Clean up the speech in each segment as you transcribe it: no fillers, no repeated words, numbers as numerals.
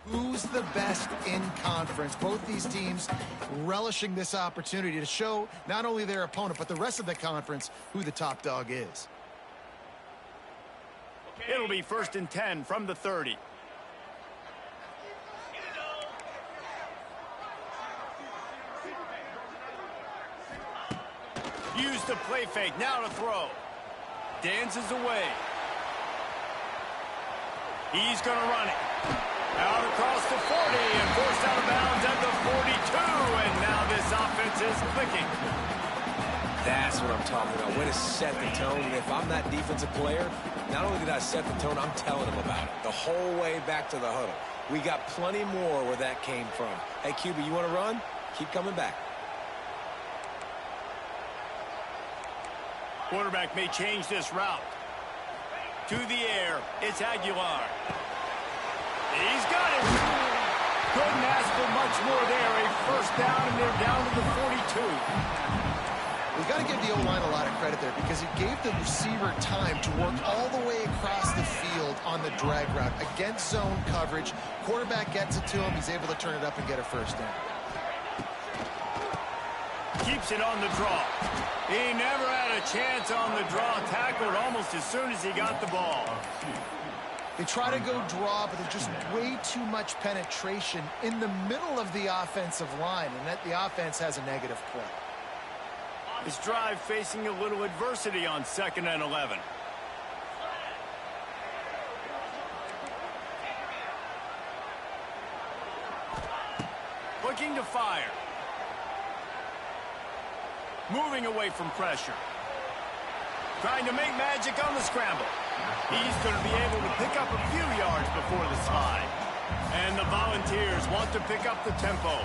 Who's the best in conference? Both these teams relishing this opportunity to show not only their opponent, but the rest of the conference who the top dog is. It'll be 1st and 10 from the 30. Use the play fake, now to throw. Dances away. He's going to run it. Out across the 40 and forced out of bounds at the 42. And now this offense is clicking. That's what I'm talking about. Way to set the tone. And if I'm that defensive player, not only did I set the tone, I'm telling them about it. The whole way back to the huddle. We got plenty more where that came from. Hey, QB, you want to run? Keep coming back. Quarterback may change this route. To the air, it's Aguilar. He's got it. Couldn't ask for much more there. A first down, and they're down to the 42. We've got to give the O-line a lot of credit there because it gave the receiver time to work all the way across the field on the drag route. Against zone coverage, quarterback gets it to him. He's able to turn it up and get a first down. Keeps it on the draw. He never had a chance on the draw. Tackled almost as soon as he got the ball. They try to go draw, but there's just way too much penetration in the middle of the offensive line, and that the offense has a negative play. This drive facing a little adversity on 2nd and 11. Looking to fire. Moving away from pressure. Trying to make magic on the scramble. He's going to be able to pick up a few yards before the slide. And the Volunteers want to pick up the tempo.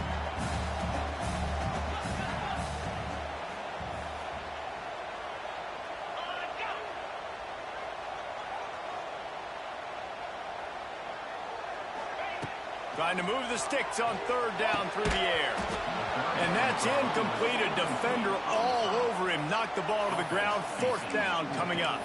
Trying to move the sticks on 3rd down through the air. And that's incomplete. A defender all over him. Knocked the ball to the ground. 4th down coming up.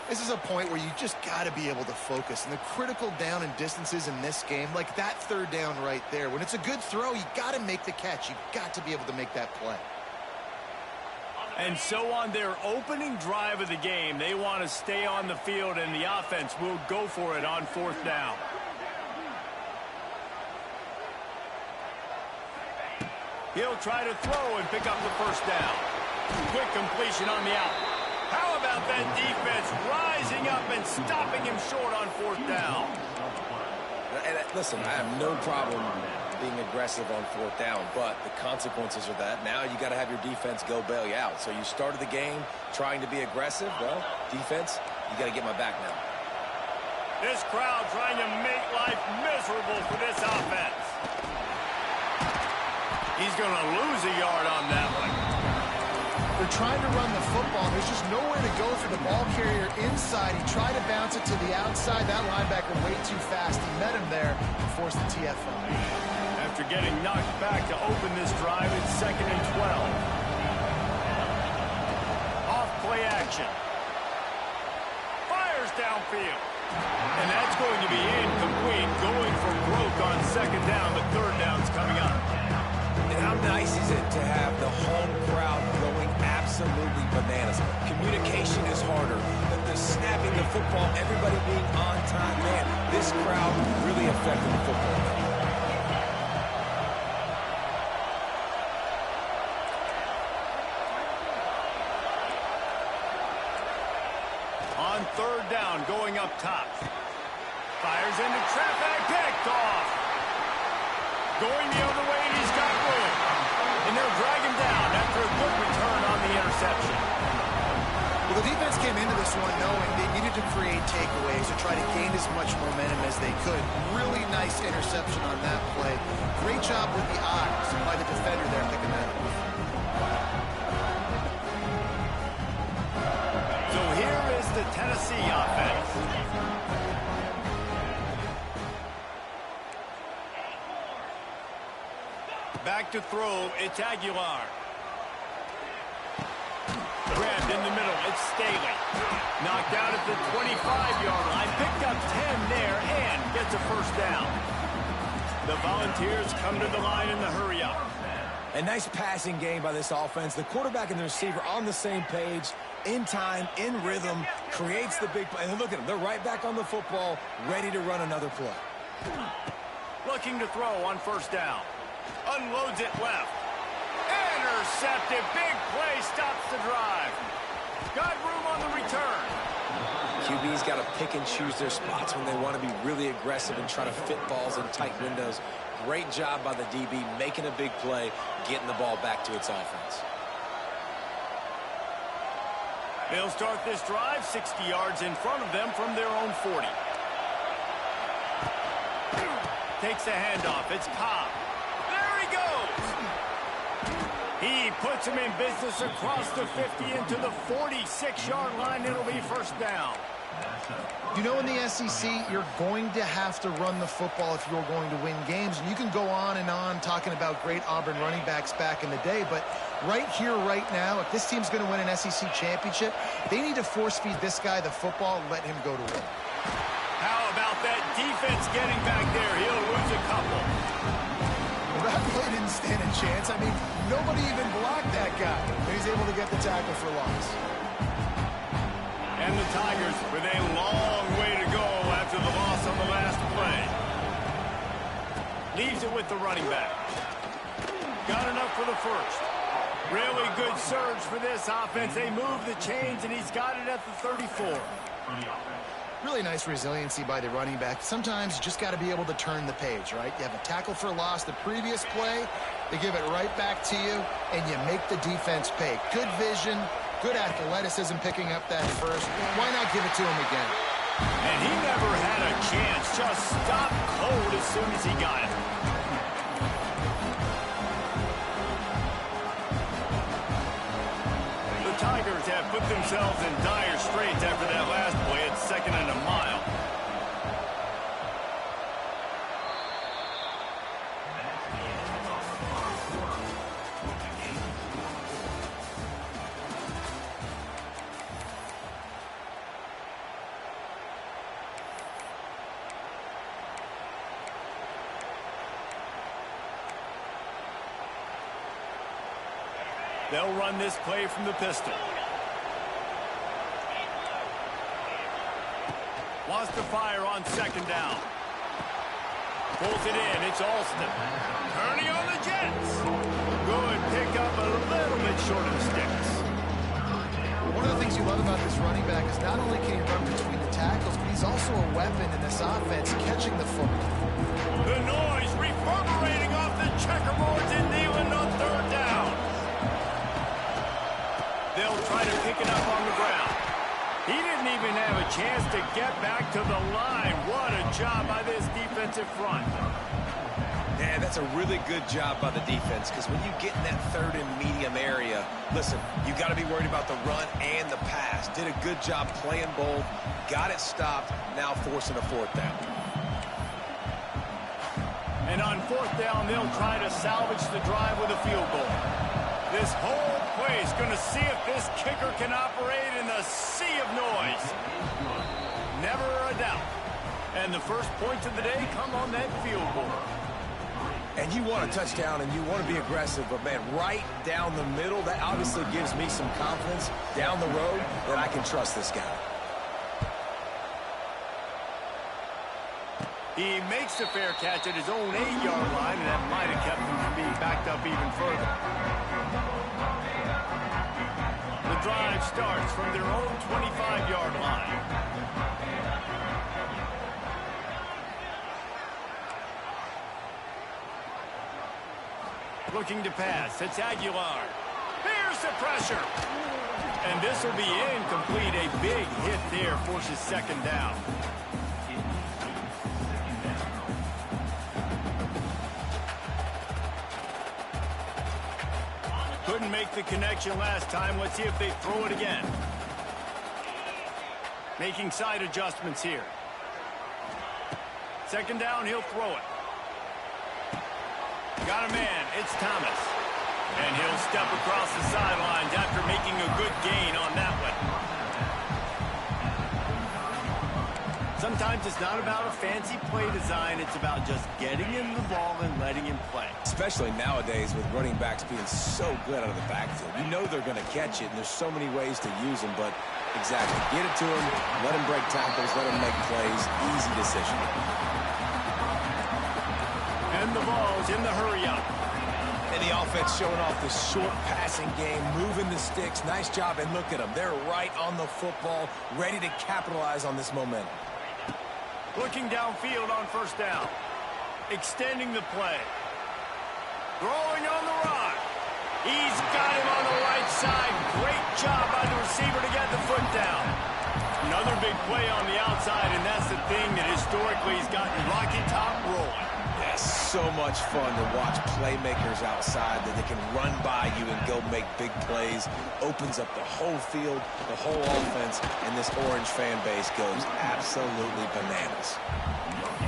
This is a point where you just got to be able to focus. And the critical down and distances in this game, like that 3rd down right there. When it's a good throw, you got to make the catch. You got to be able to make that play. And so on their opening drive of the game, they want to stay on the field, and the offense will go for it on 4th down. He'll try to throw and pick up the first down. Quick completion on the out. How about that defense rising up and stopping him short on 4th down? And listen, I have no problem being aggressive on 4th down, but the consequences are that now you got to have your defense go bail you out. So you started the game trying to be aggressive. Well, defense, you got to get my back now. This crowd trying to make life miserable for this offense. He's going to lose a yard on that one. They're trying to run the football. There's just nowhere to go for the ball carrier inside. He tried to bounce it to the outside. That linebacker way too fast. He met him there and forced the TFL. After getting knocked back to open this drive, it's 2nd and 12. Off play action. Fires downfield. And that's going to be incomplete. Going for broke on 2nd down, but 3rd down's coming up. And how nice is it to have the home crowd going absolutely bananas? Communication is harder. The snapping the football, everybody being on time. Man, this crowd really affected the football game. On 3rd down, going up top. Fires into traffic, picked off. Going the other way, and he's got room. And they'll drag him down after a good return on the interception. Well, the defense came into this one knowing they needed to create takeaways to try to gain as much momentum as they could. Really nice interception on that play. Great job with the eyes by the defender there picking that up. So here is the Tennessee offense. Back to throw, it's Aguilar. Grabbed in the middle, it's Staley. Knocked out at the 25-yard line. Picked up 10 there and gets a first down. The Volunteers come to the line in the hurry-up. A nice passing game by this offense. The quarterback and the receiver on the same page, in time, in rhythm, creates the big play. And look at them. They're right back on the football, ready to run another play. Looking to throw on first down. Unloads it left. Intercepted. Big play stops the drive. Got room on the return. QB's got to pick and choose their spots when they want to be really aggressive and try to fit balls in tight windows. Great job by the DB making a big play, getting the ball back to its offense. They'll start this drive 60 yards in front of them from their own 40. Takes a handoff. It's Cobb. There he goes. He puts him in business across the 50 into the 46-yard line. It'll be first down. You know, in the SEC, you're going to have to run the football if you're going to win games. And you can go on and on talking about great Auburn running backs back in the day, but right here, right now, if this team's going to win an SEC championship, they need to force-feed this guy the football and let him go to work. How about that defense getting back there? He'll lose a couple. That play didn't stand a chance. I mean, nobody even blocked that guy. And he's able to get the tackle for loss. And the Tigers with a long way to go after the loss on the last play. Leaves it with the running back. Got enough for the first. Really good surge for this offense. They move the chains, and he's got it at the 34. Really nice resiliency by the running back. Sometimes you just got to be able to turn the page, right? You have a tackle for loss the previous play. They give it right back to you, and you make the defense pay. Good vision, good athleticism picking up that first. Why not give it to him again? And he never had a chance. Just stopped cold as soon as he got it. The Tigers have put themselves in dire straits after that last play at 2nd and a mile. They'll run this play from the pistol. Wants to fire on 2nd down. Pulls it in. It's Alston. Turning on the Jets. Good pick up a little bit short of the sticks. One of the things you love about this running back is not only can he run between the tackles, but he's also a weapon in this offense, catching the football. The noise reverberating off the checkerboards in Neyland on 3rd down. They'll try to pick it up on the ground. He didn't even have a chance to get back to the line. What a job by this defensive front. Yeah, that's a really good job by the defense, because when you get in that 3rd and medium area, listen, you got to be worried about the run and the pass. Did a good job playing both, got it stopped, now forcing a 4th down. And on 4th down, they'll try to salvage the drive with a field goal. This whole play is going to see if this kicker can operate in the sea of noise. Never a doubt. And the first points of the day come on that field goal. And you want a touchdown and you want to be aggressive, but, man, right down the middle, that obviously gives me some confidence down the road that I can trust this guy. He makes the fair catch at his own 8-yard line, and that might have kept him from being backed up even further. The drive starts from their own 25-yard line. Looking to pass. It's Aguilar. Here's the pressure. And this will be incomplete. A big hit there forces 2nd down. Couldn't make the connection last time. Let's see if they throw it again. Making side adjustments here. 2nd down, he'll throw it. Got a man. It's Thomas. And he'll step across the sidelines after making a good gain on that one. Sometimes it's not about a fancy play design. It's about just getting him the ball and letting him play. Especially nowadays with running backs being so good out of the backfield. You know they're going to catch it, and there's so many ways to use them, but exactly. Get it to him, let him break tackles, let him make plays. Easy decision. And the ball's in the hurry-up. And the offense showing off the short passing game, moving the sticks. Nice job, and look at them. They're right on the football, ready to capitalize on this momentum. Looking downfield on first down. Extending the play. Throwing on the run. He's got him on the right side. Great job by the receiver to get the foot down. Another big play on the outside, and that's the thing that historically has gotten Rocky Top rolling. Yeah, so much fun to watch playmakers outside that they can run by you and go make big plays. Opens up the whole field, the whole offense, and this Orange fan base goes absolutely bananas.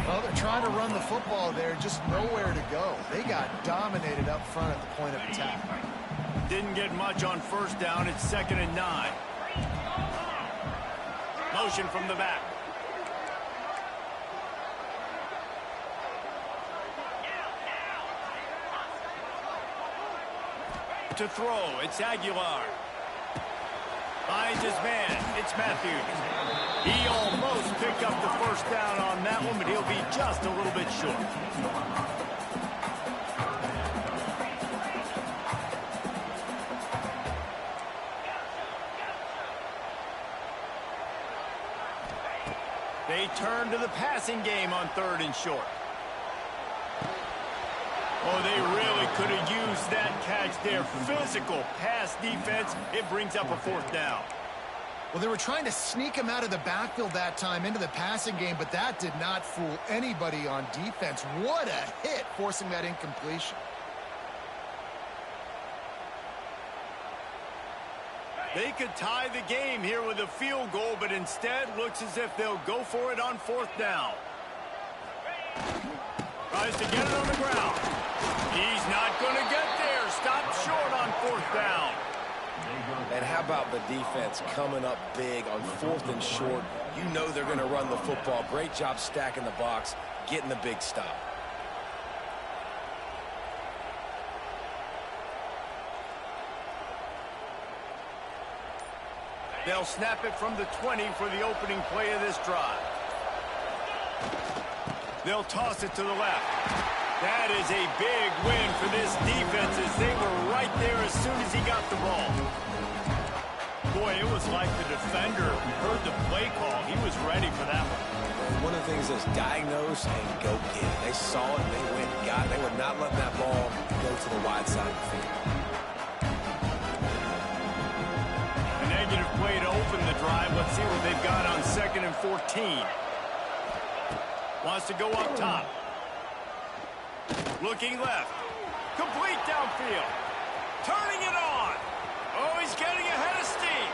Well, they're trying to run the football there, just nowhere to go. They got dominated up front at the point of attack. Didn't get much on first down. It's 2nd and 9. Motion from the back. To throw, it's Aguilar. Finds his man, it's Matthews. He almost picked up the first down on that one, but he'll be just a little bit short. They turn to the passing game on 3rd and short. Oh, they really could have used that catch there. Physical pass defense. It brings up a 4th down. Well, they were trying to sneak him out of the backfield that time into the passing game, but that did not fool anybody on defense. What a hit, forcing that incompletion. They could tie the game here with a field goal, but instead looks as if they'll go for it on 4th down. Tries to get it on the ground. He's not going to get there. Stopped short on 4th down. And how about the defense coming up big on 4th and short? You know they're going to run the football. Great job stacking the box, getting the big stop. They'll snap it from the 20 for the opening play of this drive. They'll toss it to the left. That is a big win for this defense as they were right there as soon as he got the ball. Boy, it was like the defender heard the play call. He was ready for that one. One of the things is diagnose and go get it. They saw it, they went and got it. They would not let that ball go to the wide side of the field. A negative play to open the drive. Let's see what they've got on 2nd and 14. Wants to go up top. Looking left. Complete downfield. Turning it on. Oh, he's getting ahead of steam.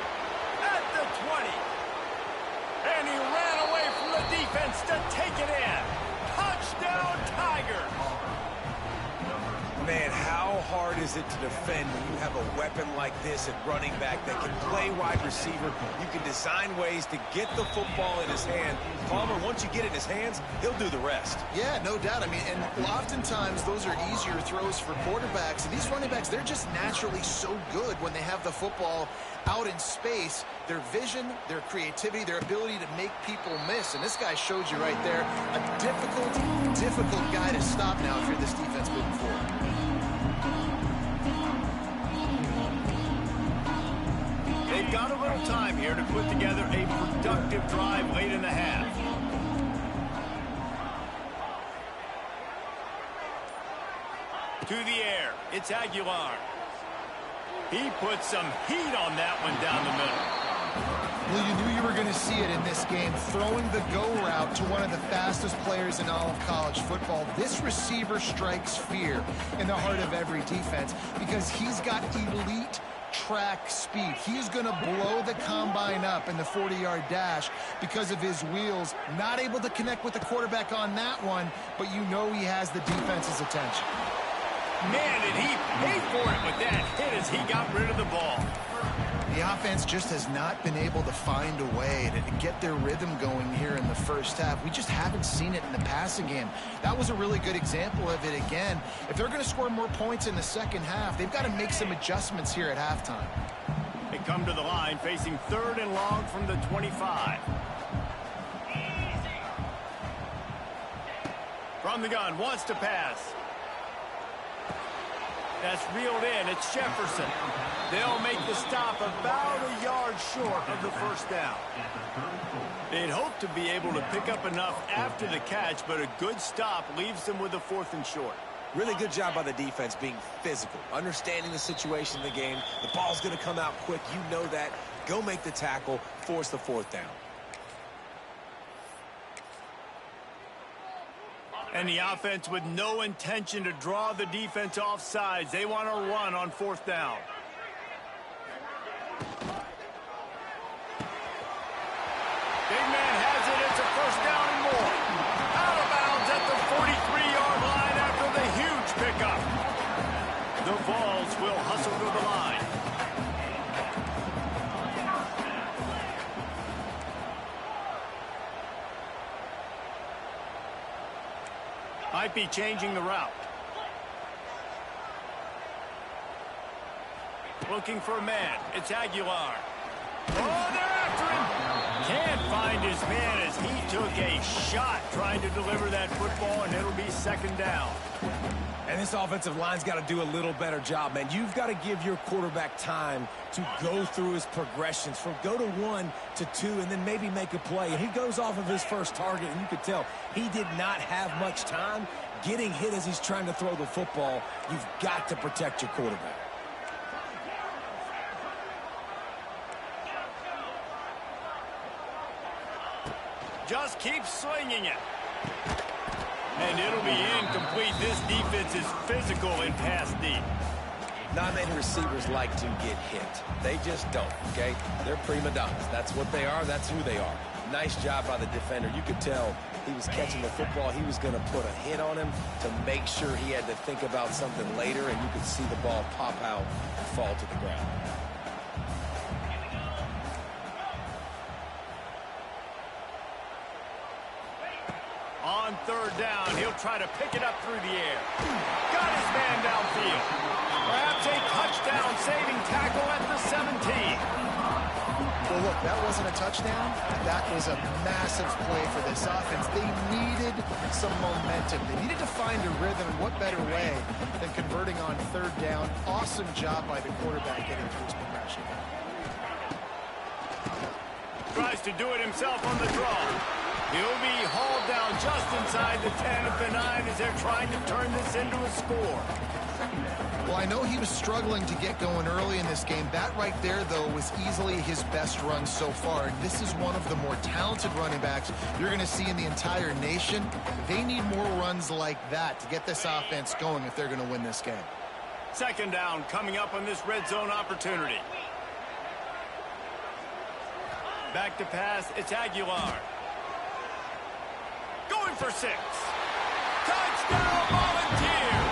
At the 20. And he ran away from the defense to take it in. Touchdown, Tigers. Man, how hard is it to defend when you have a weapon like this at running back that can play wide receiver? You can design ways to get the football in his hand. Palmer, once you get it in his hands, he'll do the rest. Yeah, no doubt. I mean, and oftentimes those are easier throws for quarterbacks. And these running backs, they're just naturally so good when they have the football out in space. Their vision, their creativity, their ability to make people miss. And this guy showed you right there a difficult guy to stop now if you're this defense moving forward. They've got a little time here to put together a productive drive late in the half. To the air, it's Aguilar. He put some heat on that one down the middle. Well, you knew you were going to see it in this game, throwing the go route to one of the fastest players in all of college football. This receiver strikes fear in the heart of every defense because he's got elite track speed. He's going to blow the combine up in the 40-yard dash because of his wheels. Not able to connect with the quarterback on that one, but you know he has the defense's attention. Man, did he pay for it with that hit as he got rid of the ball. The offense just has not been able to find a way to get their rhythm going here in the first half. We just haven't seen it in the passing game. That was a really good example of it again. If they're going to score more points in the second half, they've got to make some adjustments here at halftime. They come to the line facing 3rd and long from the 25. From the gun, wants to pass. That's reeled in. It's Jefferson. They'll make the stop about a yard short of the first down. They'd hope to be able to pick up enough after the catch, but a good stop leaves them with a 4th and short. Really good job by the defense being physical, understanding the situation in the game. The ball's going to come out quick. You know that. Go make the tackle, force the 4th down. And the offense with no intention to draw the defense off sides. They want to run on 4th down. Big man has it. It's a 1st down and more. Out of bounds at the 43-yard line after the huge pickup. The Vols will hustle to the line. Might be changing the route. Looking for a man. It's Aguilar. Oh, they're after him. Can't find his man as he took a shot trying to deliver that football, and it'll be 2nd down. And this offensive line's got to do a little better job, man. You've got to give your quarterback time to go through his progressions from go to 1 to 2 and then maybe make a play. And he goes off of his first target, and you could tell he did not have much time getting hit as he's trying to throw the football. You've got to protect your quarterback. Just keep slinging it. And it'll be incomplete. This defense is physical in pass deep. Not many receivers like to get hit. They just don't, okay? They're prima donnas. That's what they are. That's who they are. Nice job by the defender. You could tell he was catching the football. He was going to put a hit on him to make sure he had to think about something later, and you could see the ball pop out and fall to the ground. On 3rd down, he'll try to pick it up through the air. Got his man downfield. Perhaps a touchdown-saving tackle at the 17. Well, look, that wasn't a touchdown. That was a massive play for this offense. They needed some momentum. They needed to find a rhythm. What better way than converting on 3rd down? Awesome job by the quarterback getting through his progression. Tries to do it himself on the draw. He'll be hauled down just inside the 10 at the 9 as they're trying to turn this into a score. Well, I know he was struggling to get going early in this game. That right there, though, was easily his best run so far. And this is one of the more talented running backs you're going to see in the entire nation. They need more runs like that to get this offense going if they're going to win this game. 2nd down coming up on this red zone opportunity. Back to pass, it's Aguilar. Going for 6. Touchdown, Volunteers!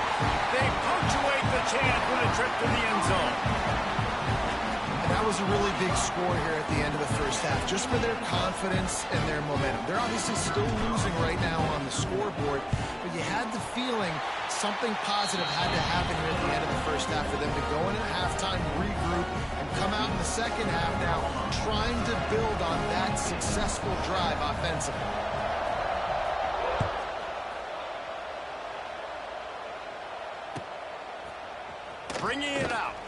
They punctuate the chance with a trip to the end zone. And that was a really big score here at the end of the first half, just for their confidence and their momentum. They're obviously still losing right now on the scoreboard, but you had the feeling something positive had to happen here at the end of the first half for them to go in at halftime, regroup, and come out in the second half now trying to build on that successful drive offensively. Bringing it out.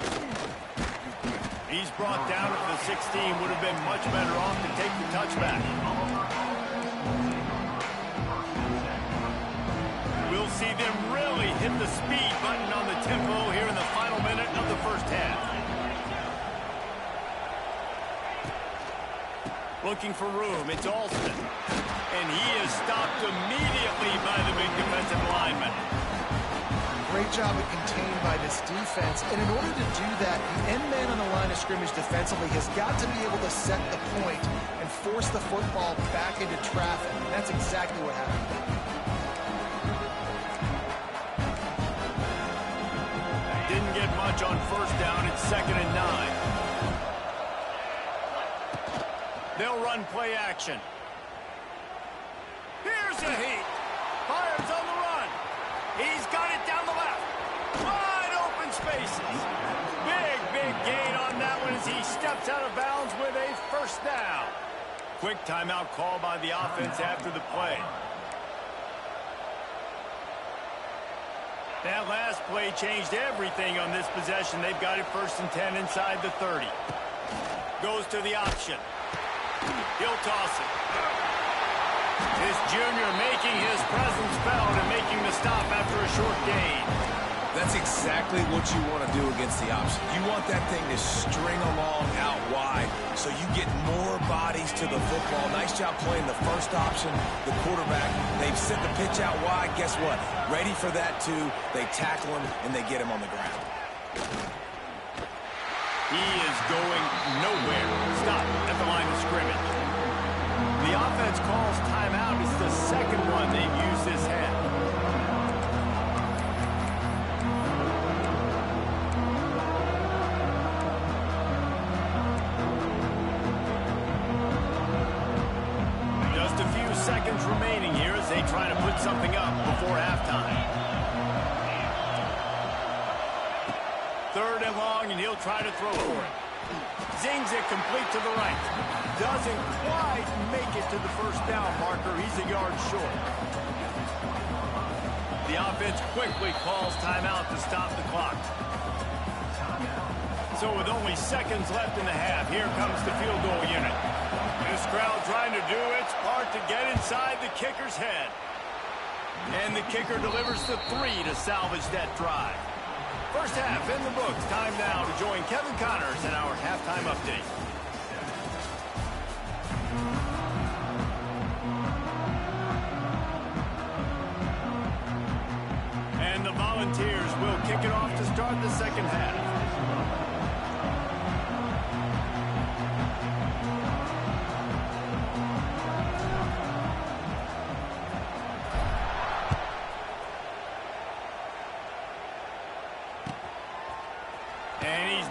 He's brought down at the 16. Would have been much better off to take the touchback. We'll see them really hit the speed button on the tempo here in the final minute of the first half. Looking for room. It's Alston. And he is stopped immediately by the big defensive lineman. Great job at contained by this defense. And in order to do that, the end man on the line of scrimmage defensively has got to be able to set the point and force the football back into traffic. And that's exactly what happened. Didn't get much on 1st down. It's 2nd and 9. They'll run play action. Here's a heat. Fires on the run. He's got it down the left. Wide open spaces. Big gain on that one as he steps out of bounds with a first down. Quick timeout call by the offense after the play. That last play changed everything on this possession. They've got it 1st and 10 inside the 30. Goes to the option. He'll toss it. This junior making his presence felt and making the stop after a short gain. That's exactly what you want to do against the option. You want that thing to string along out wide so you get more bodies to the football. Nice job playing the first option, the quarterback. They've sent the pitch out wide. Guess what? Ready for that, too. They tackle him, and they get him on the ground. He is going nowhere. Stop at the line of scrimmage. The offense calls timeout. It's the second one they've used this half. Just a few seconds remaining here as they try to put something up before halftime. 3rd and long, and he'll try to throw for it. Zings it complete to the right. Doesn't quite make it to the first down marker. He's a yard short. The offense quickly calls timeout to stop the clock. So with only seconds left in the half, here comes the field goal unit. This crowd trying to do its part to get inside the kicker's head. And the kicker delivers the 3 to salvage that drive. First half in the books. Time now to join Kevin Connors in our halftime update. And the Volunteers will kick it off to start the second half.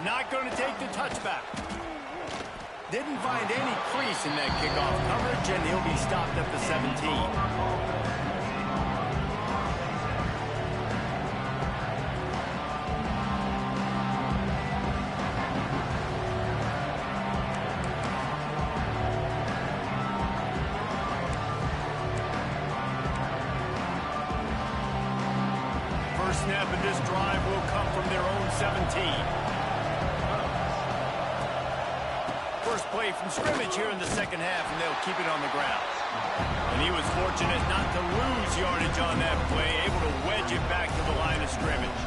Not going to take the touchback. Didn't find any crease in that kickoff coverage, and he'll be stopped at the 17. First snap of this drive will come from their own 17. First play from scrimmage here in the second half, and they'll keep it on the ground. And he was fortunate not to lose yardage on that play, able to wedge it back to the line of scrimmage.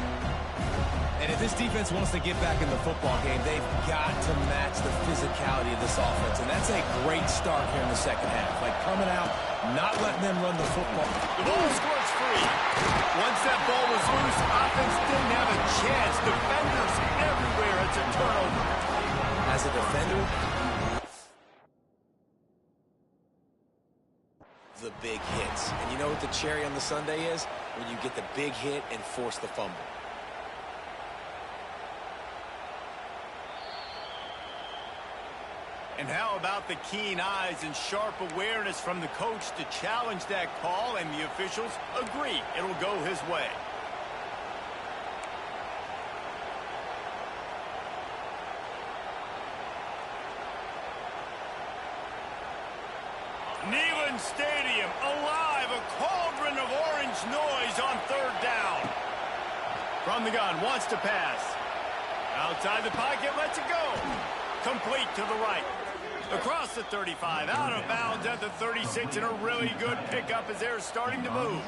And if this defense wants to get back in the football game, they've got to match the physicality of this offense. And that's a great start here in the second half. Like coming out, not letting them run the football. The ball squirts free. Once that ball was loose, offense didn't have a chance. Defenders everywhere. It's a turnover. As a defender, the big hits. And you know what the cherry on the sundae is? When you get the big hit and force the fumble. And how about the keen eyes and sharp awareness from the coach to challenge that call, and the officials agree it'll go his way. Neyland Stadium alive, a cauldron of orange noise on 3rd down. From the gun, wants to pass. Outside the pocket, lets it go. Complete to the right. Across the 35, out of bounds at the 36, and a really good pickup as they're starting to move.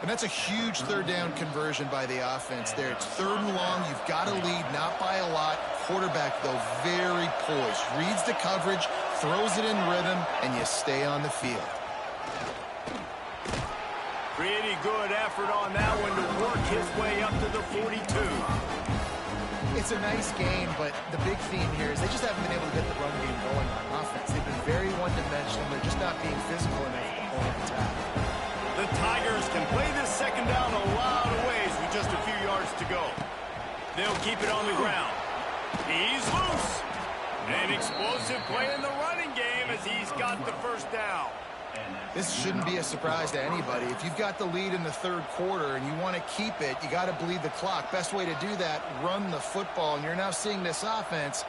And that's a huge 3rd down conversion by the offense there. It's 3rd and long. You've got to lead, not by a lot. Quarterback, though, very poised. Reads the coverage, throws it in rhythm, and you stay on the field. Pretty good effort on that one to work his way up to the 42. It's a nice game, but the big theme here is they just haven't been able to get the run game going on offense. They've been very one-dimensional. They're just not being physical enough to pull up attack. The Tigers can play this second down a lot of ways with just a few yards to go. They'll keep it on the ground. He's loose. An explosive play in the running him as he's got the first down. This shouldn't be a surprise to anybody. If you've got the lead in the third quarter and you want to keep it, you got to bleed the clock. Best way to do that, run the football. And you're now seeing this offense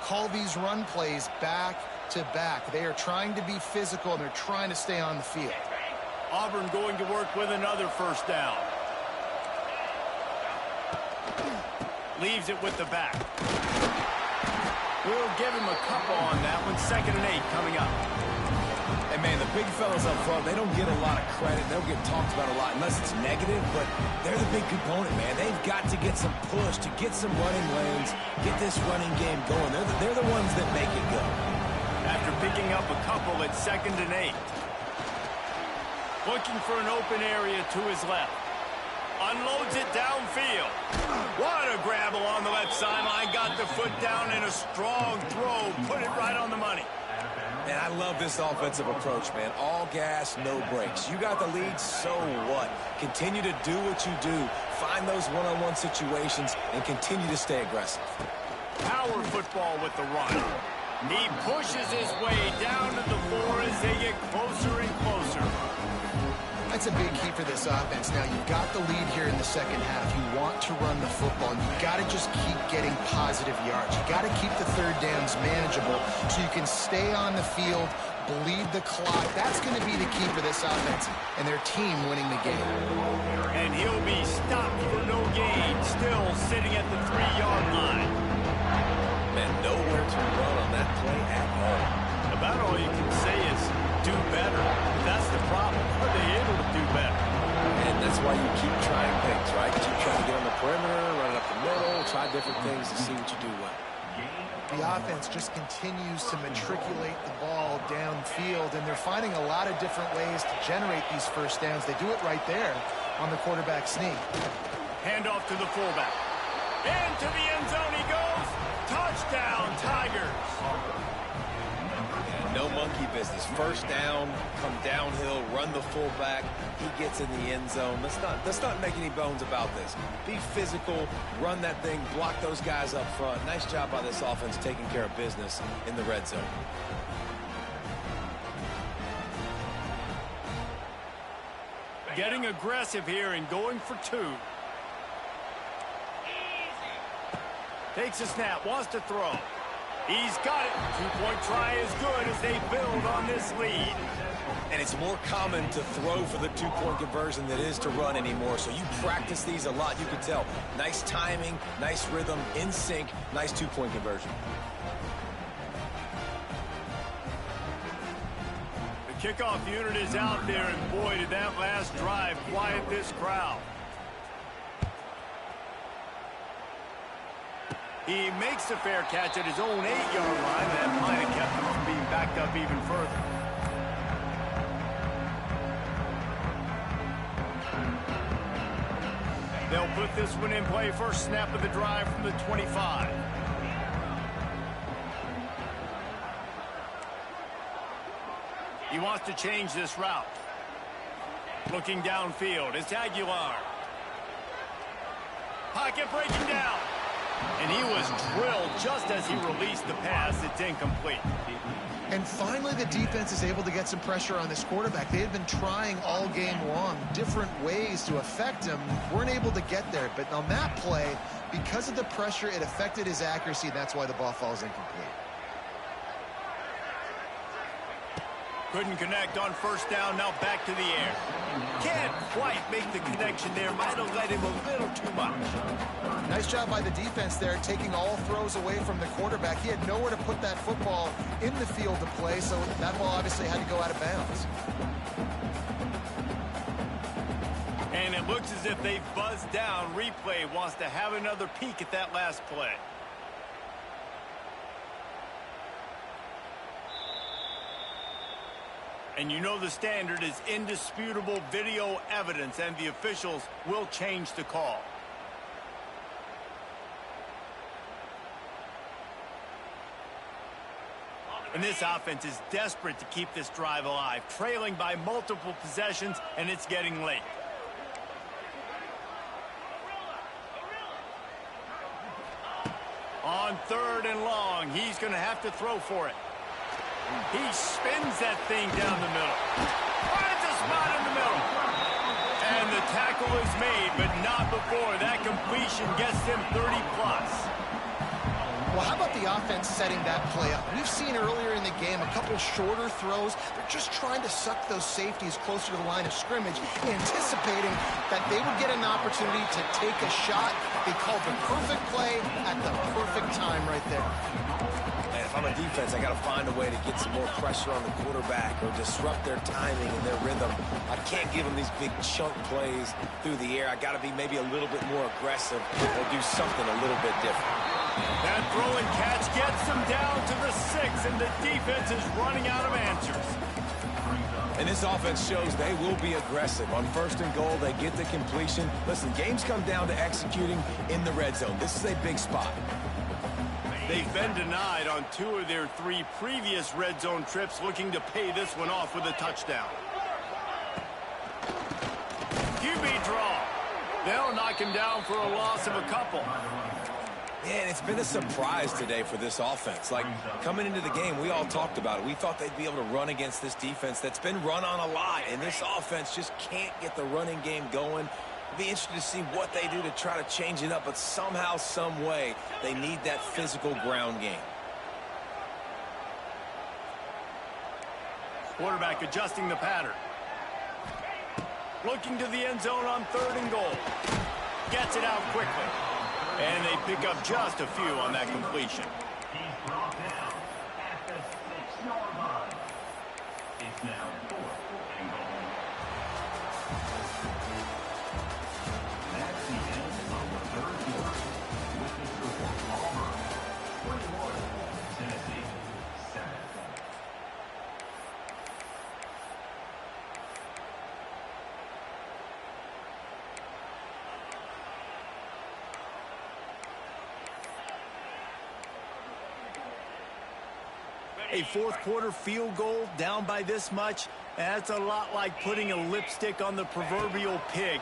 call these run plays back to back. They are trying to be physical, and they're trying to stay on the field. Auburn going to work with another first down. Leaves it with the back. We'll give him a couple on that one. 2nd and 8 coming up. And, man, the big fellas up front, they don't get a lot of credit. They don't get talked about a lot unless it's negative, but they're the big component, man. They've got to get some push, to get some running lanes, get this running game going. They're the ones that make it go. After picking up a couple at 2nd and 8. Looking for an open area to his left. Unloads it downfield. What a grab along the left sideline. Got the foot down in a strong throw. Put it right on the money. And I love this offensive approach, man. All gas, no brakes. You got the lead, so what? Continue to do what you do. Find those one-on-one situations and continue to stay aggressive. Power football with the run. He pushes his way down to the floor as they get closer and closer. That's a big key for this offense. Now, you've got the lead here in the second half. You want to run the football, and you've got to just keep getting positive yards. You've got to keep the third downs manageable so you can stay on the field, bleed the clock. That's going to be the key for this offense and their team winning the game. And he'll be stopped for no gain, still sitting at the 3-yard line. Man, nowhere to run on that play at all. About all you can say is do better. That's the problem. Are they able to do better? And that's why you keep trying things, right? Keep trying to get on the perimeter, run it up the middle, try different things to see what you do well. The offense just continues to matriculate the ball downfield, and they're finding a lot of different ways to generate these first downs. They do it right there on the quarterback sneak. Handoff to the fullback. Into the end zone he goes. Touchdown, Tigers. No monkey business. First down, come downhill, run the fullback. He gets in the end zone. Let's not make any bones about this. Be physical, run that thing, block those guys up front. Nice job by this offense taking care of business in the red zone. Getting aggressive here and going for 2. Takes a snap, wants to throw. He's got it. 2-point try is good as they build on this lead. And it's more common to throw for the 2-point conversion than it is to run anymore. So you practice these a lot. You can tell. Nice timing, nice rhythm, in sync, nice 2-point conversion. The kickoff unit is out there, and boy, did that last drive quiet this crowd. He makes the fair catch at his own 8-yard line. That might have kept him from being backed up even further. They'll put this one in play. First snap of the drive from the 25. He wants to change this route. Looking downfield, it's Aguilar. Pocket breaking down. And he was drilled just as he released the pass. It's incomplete. And finally, the defense is able to get some pressure on this quarterback. They had been trying all game long different ways to affect him. Weren't able to get there. But on that play, because of the pressure, it affected his accuracy. And that's why the ball falls incomplete. Couldn't connect on first down. Now back to the air. Can't quite make the connection there. Might have led him a little too much. Nice job by the defense there, taking all throws away from the quarterback. He had nowhere to put that football in the field to play, so that ball obviously had to go out of bounds. And it looks as if they've buzzed down. Replay wants to have another peek at that last play. And you know the standard is indisputable video evidence, and the officials will change the call. And this offense is desperate to keep this drive alive, trailing by multiple possessions, and it's getting late. On 3rd and long, he's going to have to throw for it. He spins that thing down the middle. Finds a spot in the middle. And the tackle is made, but not before that completion gets him 30+. Well, how about the offense setting that play up? We've seen earlier in the game a couple shorter throws. They're just trying to suck those safeties closer to the line of scrimmage, anticipating that they would get an opportunity to take a shot. They called the perfect play at the perfect time right there. And if I'm a defense, I got to find a way to get some more pressure on the quarterback or disrupt their timing and their rhythm. I can't give them these big chunk plays through the air. I got to be maybe a little bit more aggressive or do something a little bit different. That throw and catch gets them down to the 6, and the defense is running out of answers. And this offense shows they will be aggressive. On 1st and goal, they get the completion. Listen, games come down to executing in the red zone. This is a big spot. They've been denied on 2 of their 3 previous red zone trips, looking to pay this one off with a touchdown. QB draw. They'll knock him down for a loss of a couple. Man, it's been a surprise today for this offense. Like, coming into the game, we all talked about it. We thought they'd be able to run against this defense that's been run on a lot, and this offense just can't get the running game going. It'll be interesting to see what they do to try to change it up, but somehow, some way, they need that physical ground game. Quarterback adjusting the pattern. Looking to the end zone on 3rd and goal. Gets it out quickly. And they pick up just a few on that completion. He's brought down at the 6-yard line. It's now 4th and goal. That's the end of the 3rd quarter. With the score, Auburn 21, Tennessee 7. A 4th quarter field goal down by this much, that's a lot like putting a lipstick on the proverbial pig.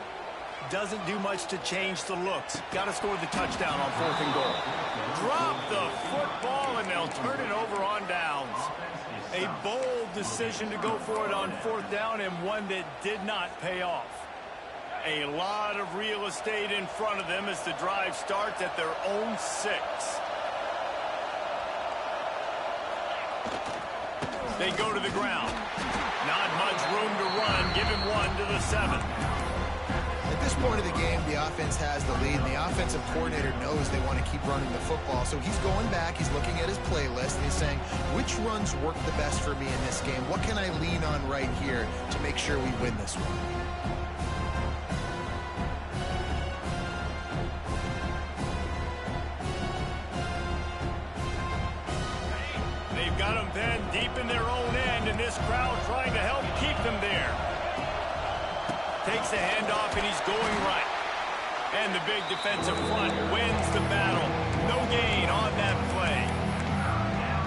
Doesn't do much to change the looks. Got to score the touchdown on 4th and goal. Drop the football, and they'll turn it over on downs. A bold decision to go for it on 4th down, and one that did not pay off. A lot of real estate in front of them as the drive starts at their own 6. They go to the ground. Not much room to run. Give him 1 to the 7. At this point of the game, the offense has the lead, and the offensive coordinator knows they want to keep running the football. So he's going back, he's looking at his playlist, and he's saying, which runs work the best for me in this game? What can I lean on right here to make sure we win this one? Got them then deep in their own end, and this crowd trying to help keep them there. Takes the handoff, and he's going right. And the big defensive front wins the battle. No gain on that play.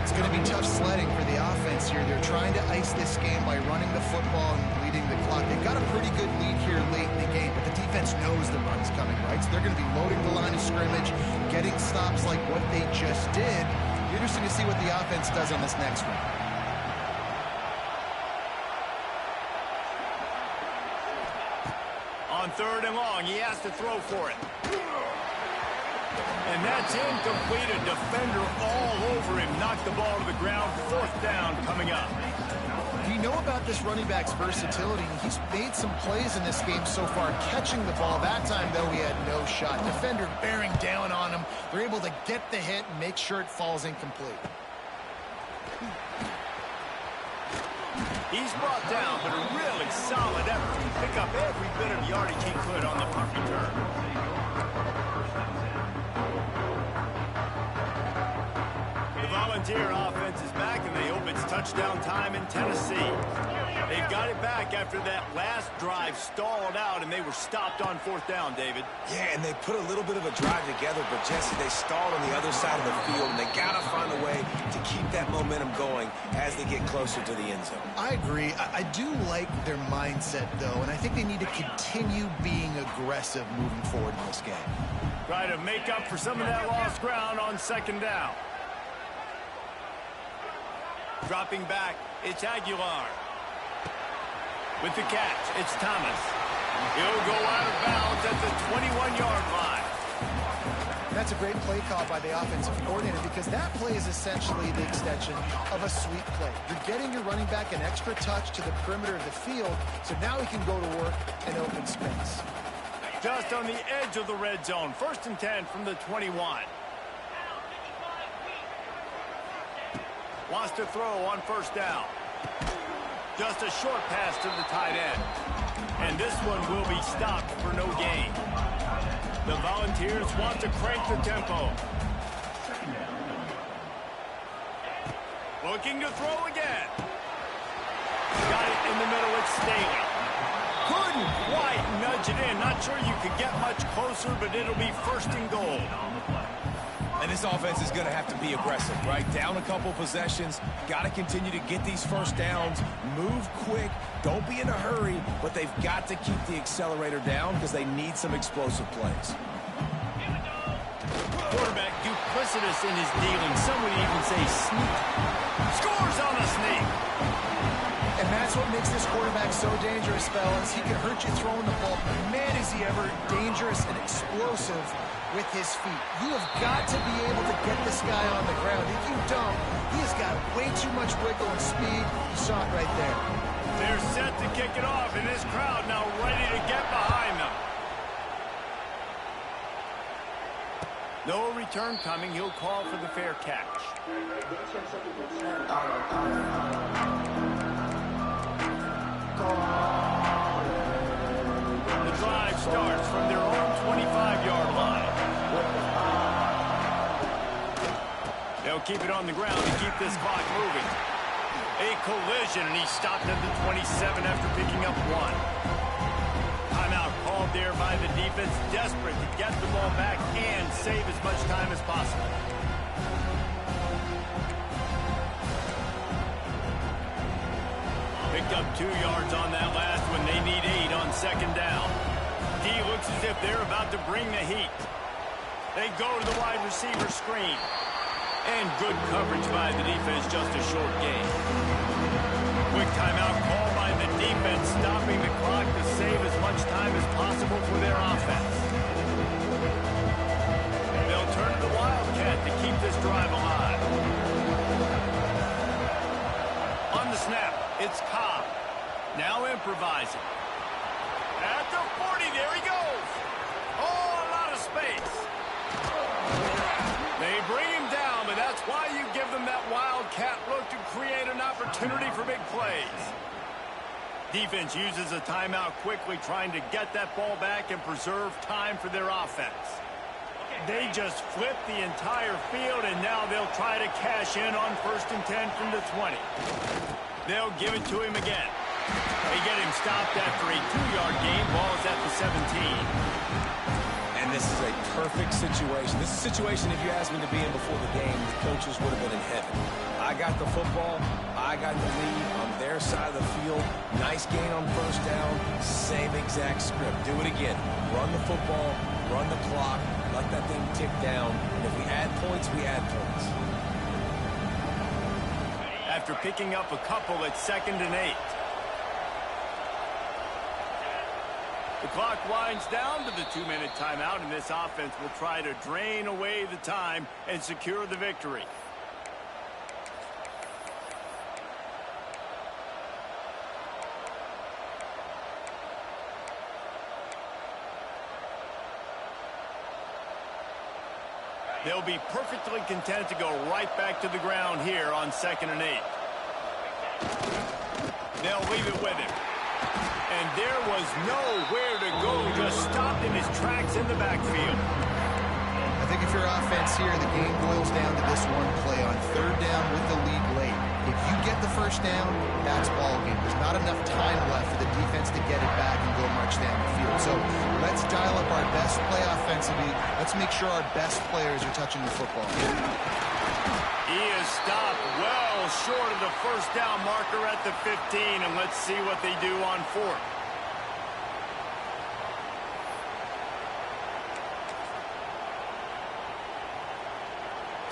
It's going to be tough sledding for the offense here. They're trying to ice this game by running the football and leading the clock. They've got a pretty good lead here late in the game, but the defense knows the run's coming, right? So they're going to be loading the line of scrimmage, getting stops like what they just did. Interesting to see what the offense does on this next one. On 3rd and long, he has to throw for it. And that's incomplete. A defender all over him. Knocked the ball to the ground. 4th down coming up. You know about this running back's versatility. He's made some plays in this game so far, catching the ball. That time, though, he had no shot. Defender bearing down on him. They're able to get the hit and make sure it falls incomplete. He's brought down, but a really solid effort to pick up every bit of yardage he could on the punt return. The Volunteer offense is back, and they hope it's touchdown time in Tennessee. They've got it back after that last drive stalled out, and they were stopped on 4th down, David. Yeah, and they put a little bit of a drive together, but Jesse, they stalled on the other side of the field, and they got to find a way to keep that momentum going as they get closer to the end zone. I agree. I do like their mindset, though, and I think they need to continue being aggressive moving forward in this game. Try to make up for some of that lost ground on 2nd down. Dropping back, it's Aguilar. With the catch, it's Thomas. He'll go out of bounds at the 21-yard line. That's a great play call by the offensive coordinator because that play is essentially the extension of a sweep play. You're getting your running back an extra touch to the perimeter of the field, so now he can go to work in open space. Just on the edge of the red zone. 1st and 10 from the 21. Wants to throw on 1st down. Just a short pass to the tight end. And this one will be stopped for no gain. The Volunteers want to crank the tempo. Looking to throw again. Got it in the middle. It's Staley. Couldn't quite nudge it in. Not sure you could get much closer, but it'll be 1st and goal. And this offense is going to have to be aggressive, right? Down a couple possessions. Got to continue to get these 1st downs. Move quick. Don't be in a hurry, but they've got to keep the accelerator down because they need some explosive plays. Quarterback duplicitous in his dealing. Some would even say sneak. Scores on a sneak. And that's what makes this quarterback so dangerous, fellas. He can hurt you throwing the ball, but man, is he ever dangerous and explosive with his feet. You have got to be able to get this guy on the ground. If you don't, he has got way too much wiggle and speed. You saw it right there. They're set to kick it off, and this crowd now ready to get behind them. No return coming. He'll call for the fair catch. The drive starts from their own 25-yard line. They'll keep it on the ground to keep this clock moving. A collision, and he stopped at the 27 after picking up 1. Timeout called there by the defense, desperate to get the ball back and save as much time as possible. Picked up 2 yards on that last one. They need 8 on 2nd down. D looks as if they're about to bring the heat. They go to the wide receiver screen. And good coverage by the defense, just a short gain. Quick timeout call by the defense, stopping the clock to save as much time as possible for their offense. They'll turn to the Wildcat to keep this drive alive. On the snap, it's Cobb. Now improvising. At the 40, there he goes. Oh, a lot of space. They bring him down, but that's why you give them that Wildcat look to create an opportunity for big plays. Defense uses a timeout quickly, trying to get that ball back and preserve time for their offense. They just flip the entire field, and now they'll try to cash in on 1st and 10 from the 20. They'll give it to him again. They get him stopped after a 2-yard gain. Ball's at the 17. And this is a perfect situation. This is a situation, if you asked me to be in before the game, the coaches would have been in heaven. I got the football. I got the lead on their side of the field. Nice gain on 1st down. Same exact script. Do it again. Run the football. Run the clock. Let that thing tick down. And if we add points, we add points. After picking up a couple at 2nd and 8. The clock winds down to the 2-minute timeout, and this offense will try to drain away the time and secure the victory. They'll be perfectly content to go right back to the ground here on 2nd and 8. They'll leave it with him. And there was nowhere to go, just stopped in his tracks in the backfield. I think if you're offense here, the game boils down to this one play on 3rd down with the lead late. If you get the 1st down, that's ball game. There's not enough time left for the defense to get it back and go march down the field. So let's dial up our best play offensively. Let's make sure our best players are touching the football. He is stopped well short of the 1st down marker at the 15, and let's see what they do on 4th.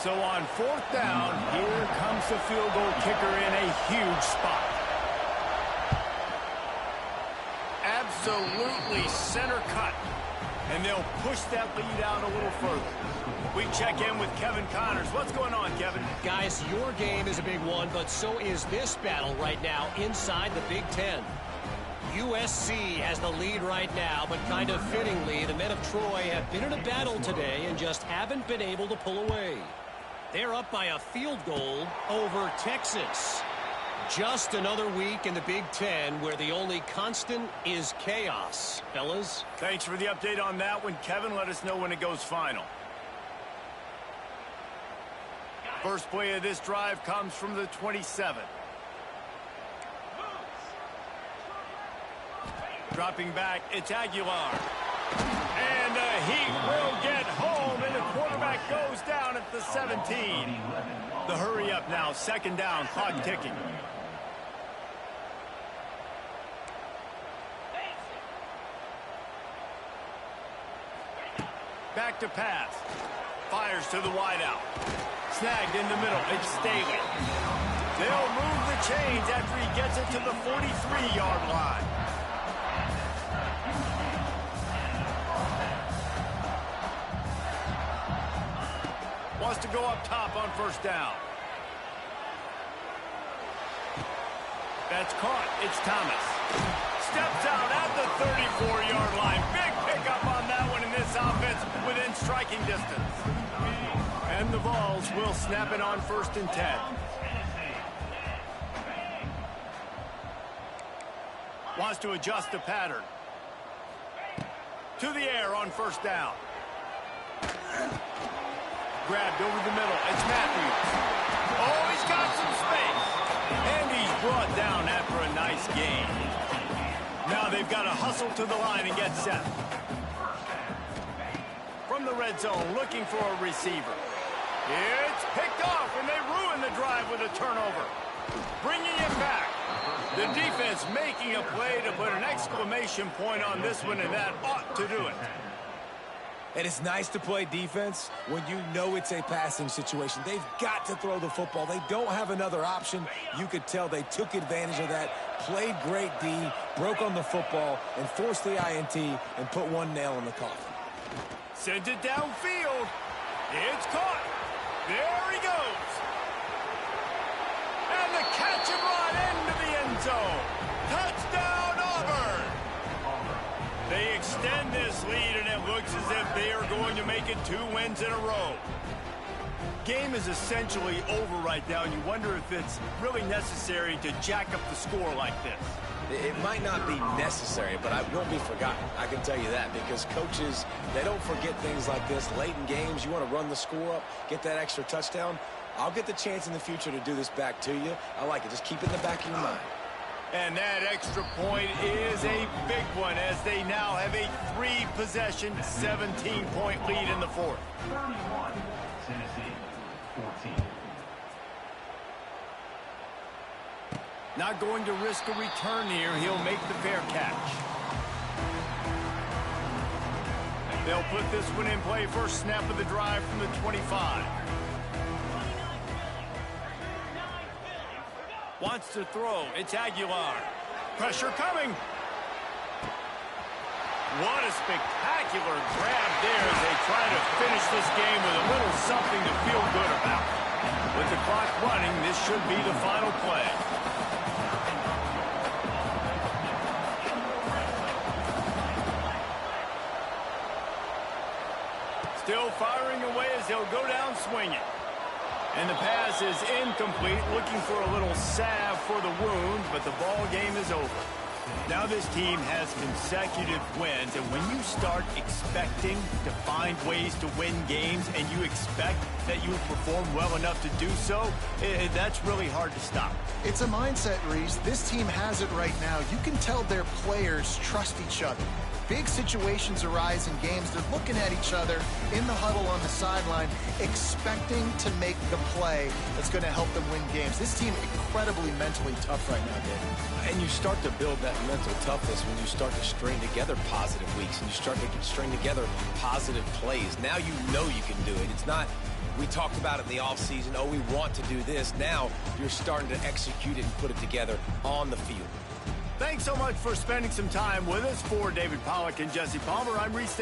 So on 4th down, here comes the field goal kicker in a huge spot. Absolutely center cut. And they'll push that lead out a little further. We check in with Kevin Connors. What's going on, Kevin? Guys, your game is a big one, but so is this battle right now inside the Big Ten. USC has the lead right now, but kind of fittingly, the men of Troy have been in a battle today and just haven't been able to pull away. They're up by a field goal over Texas. Just another week in the Big Ten where the only constant is chaos, fellas. Thanks for the update on that one, Kevin. Let us know when it goes final. First play of this drive comes from the 27. Dropping back, it's Aguilar. And the Heat will get home, and the quarterback goes down at the 17. The hurry up now, 2nd down, clock ticking. Back to pass. Fires to the wideout. Snagged in the middle. It's Staley. They'll move the chains after he gets it to the 43-yard line. Wants to go up top on 1st down. That's caught. It's Thomas. Steps out at the 34-yard line. Big pickup on that one in this offense within striking distance. And the Vols will snap it on 1st and 10. Wants to adjust the pattern. To the air on 1st down. Grabbed over the middle. It's Matthews. Oh, he's got some space. And he's brought down after a nice gain. Now they've got to hustle to the line and get set. From the red zone, looking for a receiver. It's picked off, and they ruin the drive with a turnover. Bringing it back. The defense making a play to put an exclamation point on this one, and that ought to do it. And it's nice to play defense when you know it's a passing situation. They've got to throw the football. They don't have another option. You could tell they took advantage of that, played great D, broke on the football, and forced the INT and put one nail in the coffin. Sends it downfield. It's caught. There he goes. And the catch and run into the end zone. Touchdown, Auburn. They extend this lead, and it looks as if they are going to make it 2 wins in a row. Game is essentially over right now, and you wonder if it's really necessary to jack up the score like this. It might not be necessary, but it won't be forgotten. I can tell you that, because coaches, they don't forget things like this. Late in games, you want to run the score up, get that extra touchdown. I'll get the chance in the future to do this back to you. I like it. Just keep it in the back of your mind. And that extra point is a big one, as they now have a 3-possession, 17-point lead in the 4th. 31, Tennessee, 14. Not going to risk a return here. He'll make the fair catch. They'll put this one in play. First snap of the drive from the 25. Wants to throw. It's Aguilar. Pressure coming. What a spectacular grab there as they try to finish this game with a little something to feel good about. With the clock running, this should be the final play. Still firing away as he'll go down swinging. And the pass is incomplete, looking for a little salve for the wound, but the ball game is over. Now this team has consecutive wins, and when you start expecting to find ways to win games and you expect that you will perform well enough to do so, that's really hard to stop. It's a mindset, Reese. This team has it right now. You can tell their players trust each other. Big situations arise in games. They're looking at each other in the huddle on the sideline, expecting to make the play that's going to help them win games. This team incredibly mentally tough right now, Dave. And you start to build that mental toughness when you start to string together positive weeks and you string together positive plays. Now you know you can do it. It's not We talked about it in the offseason. Oh, we want to do this. Now you're starting to execute it and put it together on the field. Thanks so much for spending some time with us. For David Pollack and Jesse Palmer, I'm Reese.